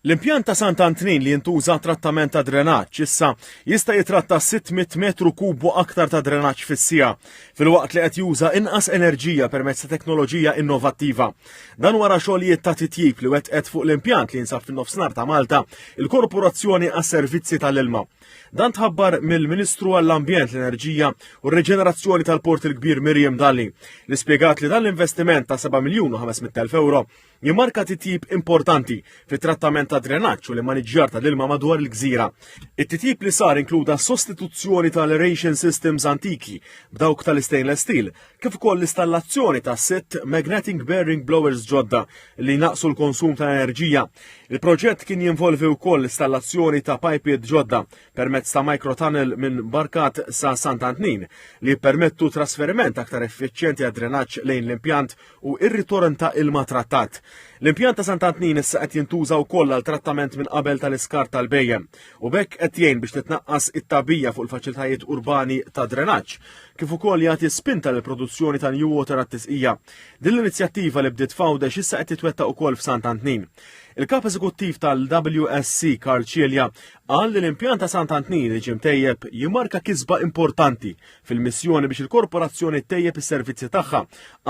L-impjant ta' Sant'Antnin li jintuża trattament ta' drenaġġ issa jista' jitratta 600 metru kubu aktar ta' drenaġġ fis-siegħa filwaqt li qed juża inqas enerġija permezz ta' teknoloġija innovattiva. Dan wara xogħlijiet ta' titjib li wettqet fuq l-impjant li jinsab fin-nofsinhar ta' Malta il-Korporazzjoni għas-Servizzi tal-Ilma. Dan tħabbar mill-Ministru għall-Ambjent, l-Enerġija u r-Reġenerazzjoni tal-Port il-Kbir Miriam Dalli li spjegat li dan l-investiment ta' 7,500,000 euro jimmarka titjib importanti fit-trattament ta' drenaġġ u l-maniġġjar tal-ilma madwar il-gżira. It-titjib li sar inkluda sostituzzjoni tal-aeration systems antiki b'dawk tal-stainless steel, kif ukoll l-installazzjoni ta' 6 magnetic bearing blowers ġodda li naqsu l-konsum ta' enerġija. Il-proġett kien jinvolvi wkoll l-installazzjoni ta' pipejet ġodda permezz ta' microtunnel minn Barkat sa' Sant'Antnin li permettu trasferiment aktar effiċjenti għad drenaġġ lejn l-impjant u ir-ritorn ta' ilma trattat. L-impjant ta' Sant'Antnin issa qed jintuża wkoll għal trattament minn qabel tal-iskart tal-bejjem u bekk qed jgħin biex titnaqqas it-tagħbija fuq il-faċilitajiet urbani ta' drenaġġ, kif ukoll jagħti spinta lill produzzjoni ta' new water għat-tisqija. Din l-inizjattiva li bdiet f'Għawdex issa qed titwettaq ukoll f'Sant'Antnin. Il-kap eżekuttiv tal-WSC Karl Cielja qal li l-impjant ta' Sant'Antnin li ġie mtejjeb jimmarka kisba importanti fil-missjoni biex il-korporazzjoni ttejjeb is-servizzi tagħha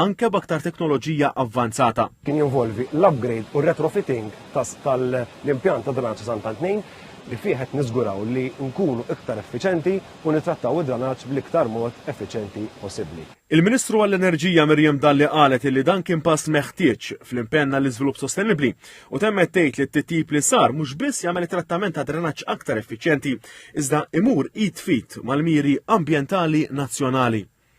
anke b'aktar teknoloġija avvanzata. Kien jinvolvi l-upgrade u retrofitting tal-impjant ta' drenaġġ Sant'Antnin li fih qed niżguraw li nkunu iktar effiċenti u nittrattaw id-drenaġġ bl-iktar mod effiċenti possibbli. Il-Ministru għall-Enerġija Miriam Dalli qalet li dan kien pass meħtieġ fl-impenn għall-iżvilupp sostenibbli u temmet tgħid li t-titjib li sar mhux biss jagħmel it-trattament ta' drenaġġ aktar effiċjenti iżda imur id fit mal-miri ambjentali nazzjonali.